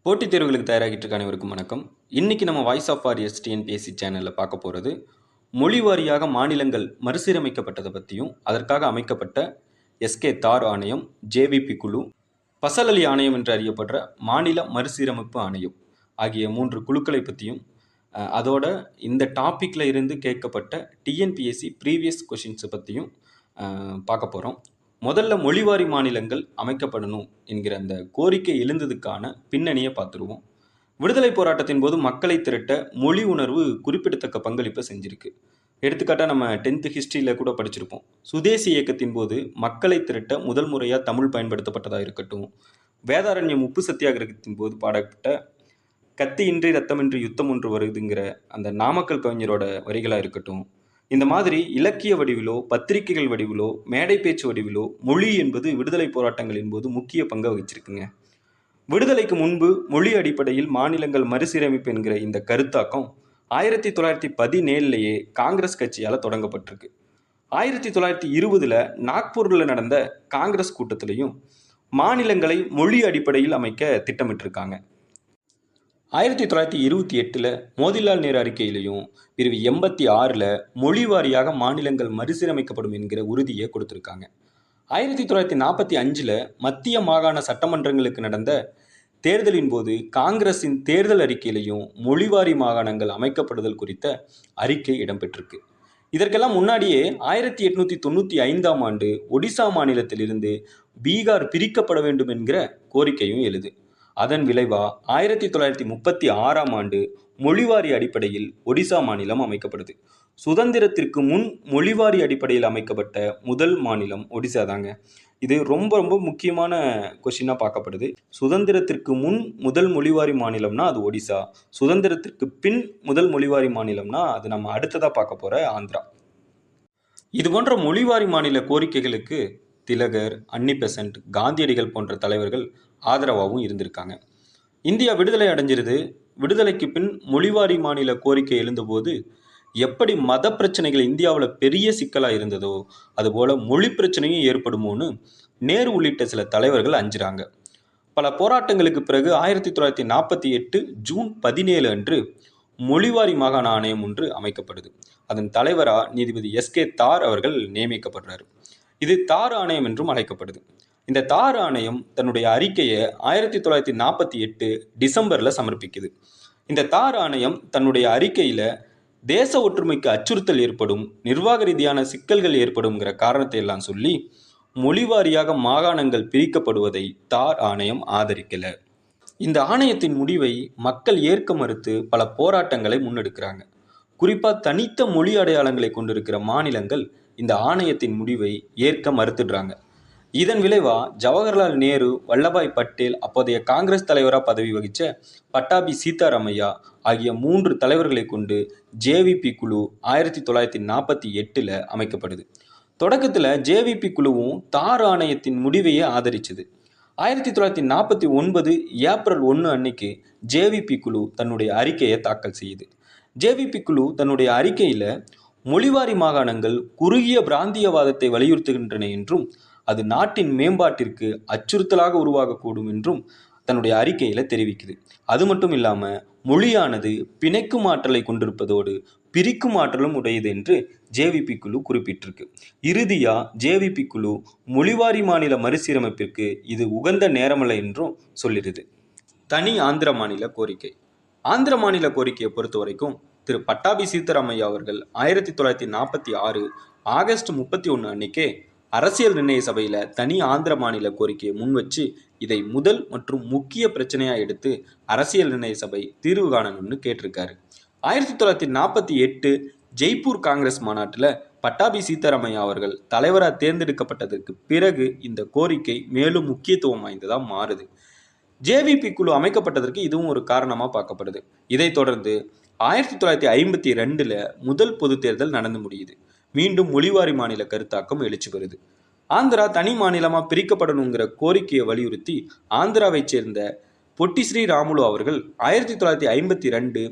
போட்டித் தேர்வுகளுக்கு தயாராகிட்டு இருக்க அனைவருக்கும் வணக்கம். இன்னைக்கு நம்ம வாய்ஸ் ஆஃப் வாரியர்ஸ் டிஎன்பிஎஸ்சி சேனலில் பார்க்க போகிறது மொழி வாரியாக மாநிலங்கள் மறுசீரமைக்கப்பட்டதை பற்றியும் அதற்காக அமைக்கப்பட்ட எஸ்கே தார் ஆணையம், ஜேவிபி குழு, பசல் அலி ஆணையம் என்று அறியப்படுற மாநில மறுசீரமைப்பு ஆணையம் ஆகிய 3 குழுக்களை பற்றியும் அதோட இந்த டாப்பிக்கில் இருந்து கேட்கப்பட்ட டிஎன்பிஎஸ்சி ப்ரீவியஸ் கொஷின்ஸை பற்றியும் பார்க்க போகிறோம். முதல்ல மொழிவாரி மாநிலங்கள் அமைக்கப்படணும் என்கிற அந்த கோரிக்கை எழுந்ததுக்கான பின்னணியை பார்த்துருவோம். விடுதலை போராட்டத்தின் போது மக்களை திரட்ட மொழி உணர்வு குறிப்பிடத்தக்க பங்களிப்பை செஞ்சிருக்கு. எடுத்துக்காட்டாக நம்ம 10th ஹிஸ்ட்ரியில் கூட படிச்சிருப்போம். சுதேசி இயக்கத்தின் போது மக்களை திரட்ட முதல் முறையாக தமிழ் பயன்படுத்தப்பட்டதாக இருக்கட்டும், வேதாரண்யம் உப்பு சத்தியாகிரகத்தின் போது பாடப்பட்ட கத்தி இன்றி ரத்தமின்றி யுத்தம் ஒன்று வருதுங்கிற அந்த நாமக்கல் கவிஞரோட வரிகளாக இருக்கட்டும், இந்த மாதிரி இலக்கிய வடிவிலோ பத்திரிகைகள் வடிவிலோ மேடை பேச்சு வடிவிலோ மொழி என்பது விடுதலை போராட்டங்களின் போது முக்கிய பங்கை வகிச்சிருக்குங்க. விடுதலைக்கு முன்பு மொழி அடிப்படையில் மாநிலங்கள் மறுசீரமைப்பு என்கிற இந்த கருத்தாக்கம் 1917 காங்கிரஸ் கட்சியால் தொடங்கப்பட்டிருக்கு. 1920 நாக்பூரில் நடந்த காங்கிரஸ் கூட்டத்திலையும் மாநிலங்களை மொழி அடிப்படையில் அமைக்க திட்டமிட்டிருக்காங்க. 1928 மோதிலால் நேரு அறிக்கையிலையும் பிரிவு 86 மொழி வாரியாக மாநிலங்கள் மறுசீரமைக்கப்படும் என்கிற உறுதியை கொடுத்துருக்காங்க. 1945 மத்திய மாகாண சட்டமன்றங்களுக்கு நடந்த தேர்தலின் போது காங்கிரஸின் தேர்தல் அறிக்கையிலையும் மொழிவாரி மாகாணங்கள் அமைக்கப்படுதல் குறித்த அறிக்கை இடம்பெற்றிருக்கு. இதற்கெல்லாம் முன்னாடியே 1895 ஆண்டு ஒடிசா மாநிலத்திலிருந்து பீகார் பிரிக்கப்பட வேண்டும் என்கிற கோரிக்கையும் எழுது. அதன் விளைவா 1936 ஆண்டு மொழிவாரி அடிப்படையில் ஒடிசா மாநிலம் அமைக்கப்படுது. சுதந்திரத்திற்கு முன் மொழிவாரி அடிப்படையில் அமைக்கப்பட்ட முதல் மாநிலம் ஒடிசா தாங்க. இது ரொம்ப ரொம்ப முக்கியமான கொஸ்டினாக பார்க்கப்படுது. சுதந்திரத்திற்கு முன் முதல் மொழிவாரி மாநிலம்னா அது ஒடிசா, சுதந்திரத்திற்கு பின் முதல் மொழிவாரி மாநிலம்னா அது நம்ம அடுத்ததாக பார்க்க போகிற ஆந்திரா. இது போன்ற மொழிவாரி மாநில கோரிக்கைகளுக்கு திலகர், அன்னி பெசன்ட், காந்தியடிகள் போன்ற தலைவர்கள் ஆதரவாகவும் இருந்திருக்காங்க. இந்தியா விடுதலை அடைஞ்சிருது. விடுதலைக்கு பின் மொழிவாரி மாநில கோரிக்கை எழுந்தபோது எப்படி மத பிரச்சனைகள் இந்தியாவில் பெரிய சிக்கலாக இருந்ததோ அதுபோல் மொழி பிரச்சனையும் ஏற்படுமோன்னு நேரு உள்ளிட்ட சில தலைவர்கள் அஞ்சுறாங்க. பல போராட்டங்களுக்கு பிறகு 1948 ஜூன் 17 அன்று மொழிவாரி மாகாண ஆணையம் ஒன்று அமைக்கப்படுது. அதன் தலைவராக நீதிபதி எஸ்கே தார் அவர்கள் நியமிக்கப்படுறாரு. இது தார் ஆணையம் என்றும் அழைக்கப்படுது. இந்த தார் ஆணையம் தன்னுடைய அறிக்கையை 1948 டிசம்பரில் சமர்ப்பிக்குது. இந்த தார் ஆணையம் தன்னுடைய அறிக்கையில் தேச ஒற்றுமைக்கு அச்சுறுத்தல் ஏற்படும், நிர்வாக ரீதியான சிக்கல்கள் ஏற்படும்ங்கிற காரணத்தை எல்லாம் சொல்லி மொழிவாரியாக மாகாணங்கள் பிரிக்கப்படுவதை தார் ஆணையம் ஆதரிக்கல. இந்த ஆணையத்தின் முடிவை மக்கள் ஏற்க மறுத்து பல போராட்டங்களை முன்னெடுக்கிறாங்க. குறிப்பாக தனித்த மொழி அடையாளங்களை கொண்டிருக்கிற மாநிலங்கள் இந்த ஆணையத்தின் முடிவை ஏற்க மறுத்துடுறாங்க. இதன் விளைவா ஜவஹர்லால் நேரு, வல்லபாய் பட்டேல், அப்போதைய காங்கிரஸ் தலைவராக பதவி வகித்த பட்டாபி சீதாராமையா ஆகிய 3 தலைவர்களை கொண்டு ஜேவிபி குழு 1948 அமைக்கப்படுது. தொடக்கத்தில் ஜேவிபி குழுவும் தார் ஆணையத்தின் முடிவையே ஆதரிச்சது. 1949 ஏப்ரல் 1 அன்னைக்கு ஜேவிபி குழு தன்னுடைய அறிக்கையை தாக்கல் செய்யுது. ஜேவிபி குழு தன்னுடைய அறிக்கையில் மொழிவாரி மாகாணங்கள் குறுகிய பிராந்தியவாதத்தை வலியுறுத்துகின்றன என்றும் அது நாட்டின் மேம்பாட்டிற்கு அச்சுறுத்தலாக உருவாகக்கூடும் என்றும் தன்னுடைய அறிக்கையில் தெரிவிக்குது. அது மட்டும் இல்லாமல் மொழியானது பிணைக்கும் ஆற்றலை கொண்டிருப்பதோடு பிரிக்கும் ஆற்றலும் உடையது என்று ஜேவிபி குழு குறிப்பிட்டிருக்கு. இறுதியாக ஜேவிபி குழு மொழிவாரி மாநில மறுசீரமைப்பிற்கு இது உகந்த நேரமல்ல என்றும் சொல்லிடுது. தனி ஆந்திர மாநில கோரிக்கை. ஆந்திர மாநில கோரிக்கையை பொறுத்த வரைக்கும் திரு பட்டாபி சீதாராமையா அவர்கள் 1946 ஆகஸ்ட் 31 அன்னைக்கே அரசியல் நிர்ணய சபையில் தனி ஆந்திர மாநில கோரிக்கையை முன்வச்சு இதை முதல் மற்றும் முக்கிய பிரச்சனையாக எடுத்து அரசியல் நிர்ணய சபை தீர்வு காணணும்னு கேட்டிருக்காரு. 1948 ஜெய்ப்பூர் காங்கிரஸ் மாநாட்டில் பட்டாபி சீதாராமையா அவர்கள் தலைவராக தேர்ந்தெடுக்கப்பட்டதற்கு பிறகு இந்த கோரிக்கை மேலும் முக்கியத்துவம் வாய்ந்ததாக மாறுது. ஜேவிபி குழு அமைக்கப்பட்டதற்கு இதுவும் ஒரு காரணமாக பார்க்கப்படுது. இதைத் தொடர்ந்து 1952 முதல் பொது தேர்தல் நடந்து முடியுது. மீண்டும் மொழிவாரி மாநில கருத்தாக்கம் எழுச்சி பெறுது. ஆந்திரா தனி மாநிலமாக பிரிக்கப்படணுங்கிற கோரிக்கையை வலியுறுத்தி ஆந்திராவைச் சேர்ந்த பொட்டி ஸ்ரீ ராமுலு அவர்கள் 1952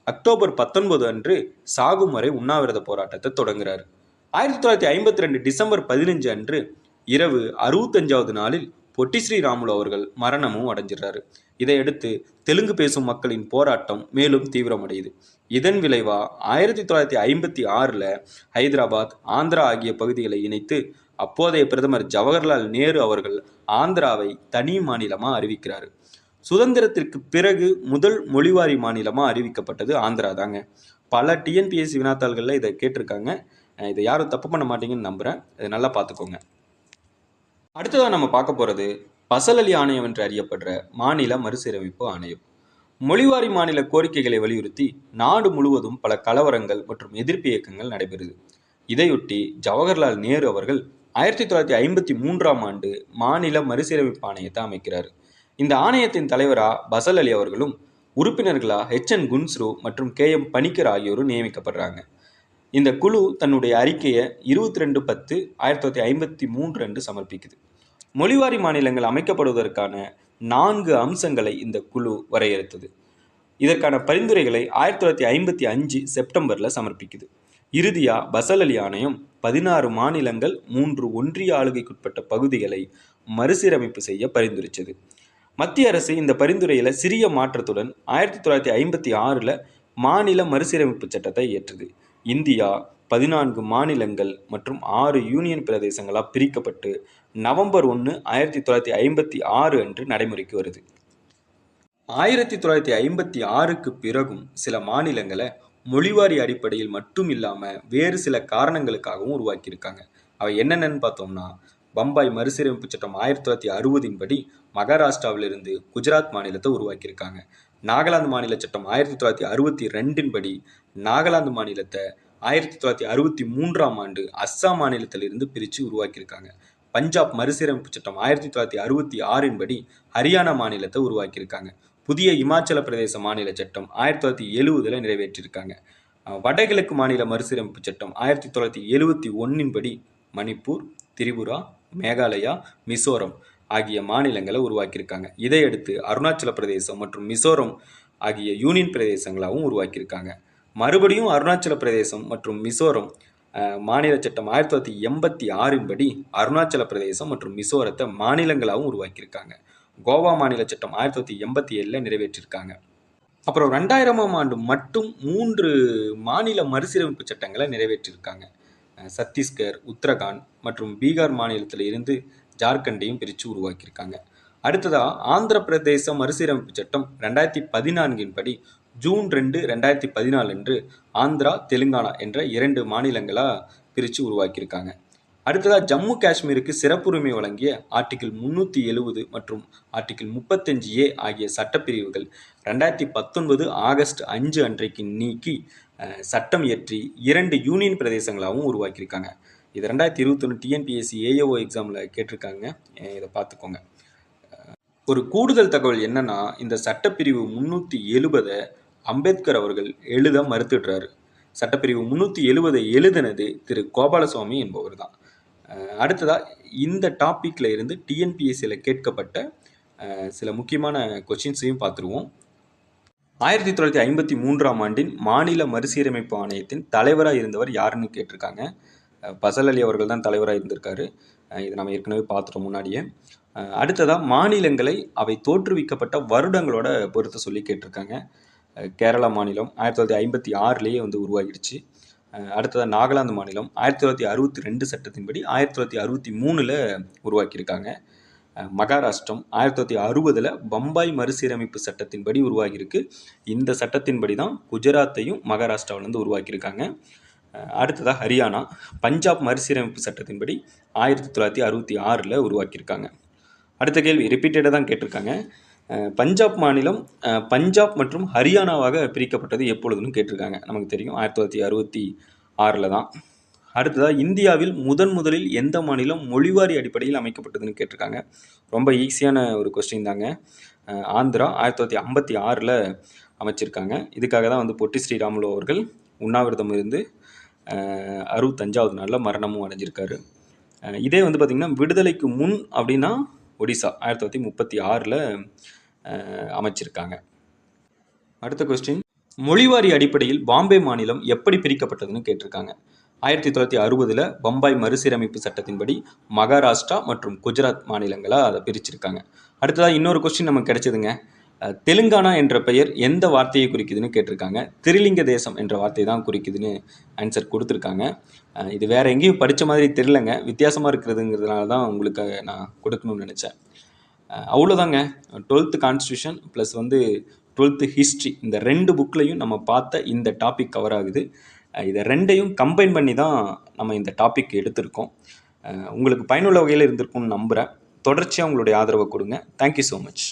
அக்டோபர் 19 அன்று சாகும் வரை உண்ணாவிரத போராட்டத்தை தொடங்குறாரு. 1952 டிசம்பர் 15 அன்று இரவு 65வது நாளில் பொட்டி ஸ்ரீராமுலு அவர்கள் மரணமும் அடைஞ்சிடறாரு. இதையடுத்து தெலுங்கு பேசும் மக்களின் போராட்டம் மேலும் தீவிரமடையுது. இதன் விளைவா 1956 ஹைதராபாத், ஆந்திரா ஆகிய பகுதிகளை இணைத்து அப்போதைய பிரதமர் ஜவஹர்லால் நேரு அவர்கள் ஆந்திராவை தனி மாநிலமாக அறிவிக்கிறாரு. சுதந்திரத்திற்கு பிறகு முதல் மொழிவாரி மாநிலமாக அறிவிக்கப்பட்டது ஆந்திரா தாங்க. பல டிஎன்பிஎஸ்சி வினாத்தாள்களில் இதை கேட்டிருக்காங்க. இதை யாரும் தப்பு பண்ண மாட்டீங்கன்னு நம்புகிறேன். இதை நல்லா பார்த்துக்கோங்க. அடுத்ததாக நம்ம பார்க்க போகிறது பசல் அலி ஆணையம் என்று அறியப்படுற மாநில மறுசீரமைப்பு ஆணையம். மொழிவாரி மாநில கோரிக்கைகளை வலியுறுத்தி நாடு முழுவதும் பல கலவரங்கள் மற்றும் எதிர்ப்பு இயக்கங்கள் நடைபெறுது. இதையொட்டி ஜவஹர்லால் நேரு அவர்கள் 1953ஆம் ஆண்டு மாநில மறுசீரமைப்பு ஆணையத்தை அமைக்கிறார். இந்த ஆணையத்தின் தலைவராக பசல் அலி அவர்களும் உறுப்பினர்களாக HN குன்ஸ்ரு மற்றும் KM பணிக்கர் ஆகியோரும் நியமிக்கப்படுறாங்க. இந்த குழு தன்னுடைய அறிக்கையை 22/10/1953 அன்று சமர்ப்பிக்குது. மொழிவாரி மாநிலங்கள் அமைக்கப்படுவதற்கான 4 அம்சங்களை இந்த குழு வரையறுத்தது. இதற்கான பரிந்துரைகளை 1955 செப்டம்பரில் சமர்ப்பிக்குது. இறுதியாக பசல் அலி ஆணையம் 16 மாநிலங்கள் 3 ஒன்றிய ஆளுகைக்குட்பட்ட பகுதிகளை மறுசீரமைப்பு செய்ய பரிந்துரைச்சது. மத்திய அரசு இந்த பரிந்துரையில் சிறிய மாற்றத்துடன் 1956 மாநில மறுசீரமைப்பு சட்டத்தை இயற்றுது. இந்தியா 14 மாநிலங்கள் மற்றும் 6 யூனியன் பிரதேசங்களாக பிரிக்கப்பட்டு நவம்பர் 1, 1956 அன்று நடைமுறைக்கு வருது. 1956க்கு பிறகும் சில மாநிலங்களை மொழிவாரி அடிப்படையில் மட்டும் இல்லாமல் வேறு சில காரணங்களுக்காகவும் உருவாக்கியிருக்காங்க. அவை என்னென்னு பார்த்தோம்னா, பம்பாய் மறுசீரமைப்பு சட்டம் 1960 படி மகாராஷ்டிராவிலிருந்து குஜராத் மாநிலத்தை உருவாக்கியிருக்காங்க. நாகாலாந்து மாநில சட்டம் 1962 படி நாகாலாந்து மாநிலத்தை 1963ஆம் ஆண்டு அஸ்ஸாம் மாநிலத்திலிருந்து பிரித்து உருவாக்கியிருக்காங்க. பஞ்சாப் மறுசீரமைப்பு சட்டம் 1966 படி ஹரியானா மாநிலத்தை உருவாக்கியிருக்காங்க. புதிய இமாச்சல பிரதேச மாநில சட்டம் 1970 நிறைவேற்றியிருக்காங்க. வடகிழக்கு மாநில மறுசீரமைப்பு சட்டம் 1971 படி மணிப்பூர், திரிபுரா, மேகாலயா, மிசோரம் ஆகிய மாநிலங்களை உருவாக்கியிருக்காங்க. இதையடுத்து அருணாச்சல பிரதேசம் மற்றும் மிசோரம் ஆகிய யூனியன் பிரதேசங்களாகவும் உருவாக்கியிருக்காங்க. மறுபடியும் அருணாச்சல பிரதேசம் மற்றும் மிசோரம் மாநில சட்டம் 1986 படி அருணாச்சல பிரதேசம் மற்றும் மிசோரத்தை மாநிலங்களாகவும் உருவாக்கியிருக்காங்க. கோவா மாநில சட்டம் 1987 நிறைவேற்றியிருக்காங்க. அப்புறம் 2000ஆம் ஆண்டு மட்டும் 3 மாநில மறுசீரமைப்பு சட்டங்களை நிறைவேற்றியிருக்காங்க. சத்தீஸ்கர், உத்தரகாண்ட் மற்றும் பீகார் மாநிலத்தில் இருந்து ஜார்க்கண்டையும் பிரித்து உருவாக்கியிருக்காங்க. அடுத்ததாக ஆந்திர பிரதேச மறுசீரமைப்பு சட்டம் 2014 படி ஜூன் 2, 2014 அன்று ஆந்திரா, தெலுங்கானா என்ற 2 மாநிலங்களாக பிரித்து உருவாக்கியிருக்காங்க. அடுத்ததாக ஜம்மு காஷ்மீருக்கு சிறப்புரிமை வழங்கிய ஆர்டிகிள் 370 மற்றும் ஆர்டிகிள் 35A ஆகிய சட்டப்பிரிவுகள் 2019 ஆகஸ்ட் 5 அன்றைக்கு நீக்கி சட்டம் இயற்றி 2 யூனியன் பிரதேசங்களாகவும் உருவாக்கியிருக்காங்க. இது 2021 டிஎன்பிஎஸ்சி AAO எக்ஸாமில் கேட்டிருக்காங்க. இதை பார்த்துக்கோங்க. ஒரு கூடுதல் தகவல் என்னன்னா, இந்த சட்டப்பிரிவு 370 அம்பேத்கர் அவர்கள் எழுத மறுத்துடுறாரு. சட்டப்பிரிவு 370 எழுதினது திரு கோபாலசுவாமி என்பவர் தான். அடுத்ததாக இந்த டாப்பிக்கில் இருந்து டிஎன்பிஎஸ்சியில் கேட்கப்பட்ட சில முக்கியமான கொஸ்டின்ஸையும் பார்த்துருவோம். 1953ஆம் ஆண்டின் மாநில மறுசீரமைப்பு ஆணையத்தின் தலைவராக இருந்தவர் யாருன்னு கேட்டிருக்காங்க. பசல் அலி அவர்கள் தான் தலைவராக இருந்திருக்காரு. இதை நம்ம ஏற்கனவே பார்த்துட்டோம் முன்னாடியே. அடுத்ததாக மாநிலங்களை அவை தோற்றுவிக்கப்பட்ட வருடங்களோட பொறுத்து சொல்லி கேட்டிருக்காங்க. கேரளா மாநிலம் 1956லேயே உருவாகிடுச்சு. அடுத்ததாக நாகாலாந்து மாநிலம் 1962 சட்டத்தின்படி 1963 உருவாக்கியிருக்காங்க. மகாராஷ்டிரம் 1960 பம்பாய் மறுசீரமைப்பு சட்டத்தின்படி உருவாகியிருக்கு. இந்த சட்டத்தின்படி தான் குஜராத்தையும் மகாராஷ்டிராவிலேருந்து உருவாக்கியிருக்காங்க. அடுத்ததாக ஹரியானா பஞ்சாப் மறுசீரமைப்பு சட்டத்தின்படி 1966 உருவாக்கியிருக்காங்க. அடுத்த கேள்வி ரிப்பீட்டடாக தான் கேட்டிருக்காங்க. பஞ்சாப் மாநிலம் பஞ்சாப் மற்றும் ஹரியானாவாக பிரிக்கப்பட்டது எப்பொழுதுன்னு கேட்டிருக்காங்க. நமக்கு தெரியும் 1966 தான். அடுத்ததாக இந்தியாவில் முதலில் எந்த மாநிலம் மொழிவாரி அடிப்படையில் அமைக்கப்பட்டதுன்னு கேட்டிருக்காங்க. ரொம்ப ஈஸியான ஒரு கொஸ்டின் தாங்க. ஆந்திரா 1956 அமைச்சிருக்காங்க. இதுக்காக தான் பொட்டி ஸ்ரீராமுலு அவர்கள் உண்ணாவிரதம் இருந்து 65வது நாளில் மரணமும் அடைஞ்சிருக்காரு. இதே பார்த்திங்கன்னா விடுதலைக்கு முன் அப்படின்னா ஒடிசா 1936 அமைச்சிருக்காங்க. அடுத்த கொஸ்டின், மொழிவாரி அடிப்படையில் பாம்பே மாநிலம் எப்படி பிரிக்கப்பட்டதுன்னு கேட்டிருக்காங்க. 1960 பம்பாய் மறுசீரமைப்பு சட்டத்தின்படி மகாராஷ்டிரா மற்றும் குஜராத் மாநிலங்களாக அதை பிரிச்சிருக்காங்க. அடுத்ததாக இன்னொரு கொஸ்டின் நமக்கு கிடைச்சதுங்க. தெலுங்கானா என்ற பெயர் எந்த வார்த்தையை குறிக்குதுன்னு கேட்டிருக்காங்க. திரிலிங்க தேசம் என்ற வார்த்தை தான் குறிக்குதுன்னு ஆன்சர் கொடுத்துருக்காங்க. இது வேற எங்கேயும் படித்த மாதிரி தெரியலங்க, வித்தியாசமாக இருக்கிறதுங்கிறதுனால தான் உங்களுக்கு நான் கொடுக்கணும்னு நினச்சேன். அவ்வளோதாங்க. 12th constitution plus 12th history, இந்த 2 புக்லையும் நம்ம பார்த்த இந்த டாபிக் கவர் ஆகுது. இதை 2ஐயும் கம்பைன் பண்ணி தான் நம்ம இந்த டாபிக் எடுத்திருக்கோம். உங்களுக்கு பயனுள்ள வகையில் இருந்திருக்கும்னு நம்புகிறேன். தொடர்ச்சியாக உங்களுடைய ஆதரவை கொடுங்க. Thank you so much.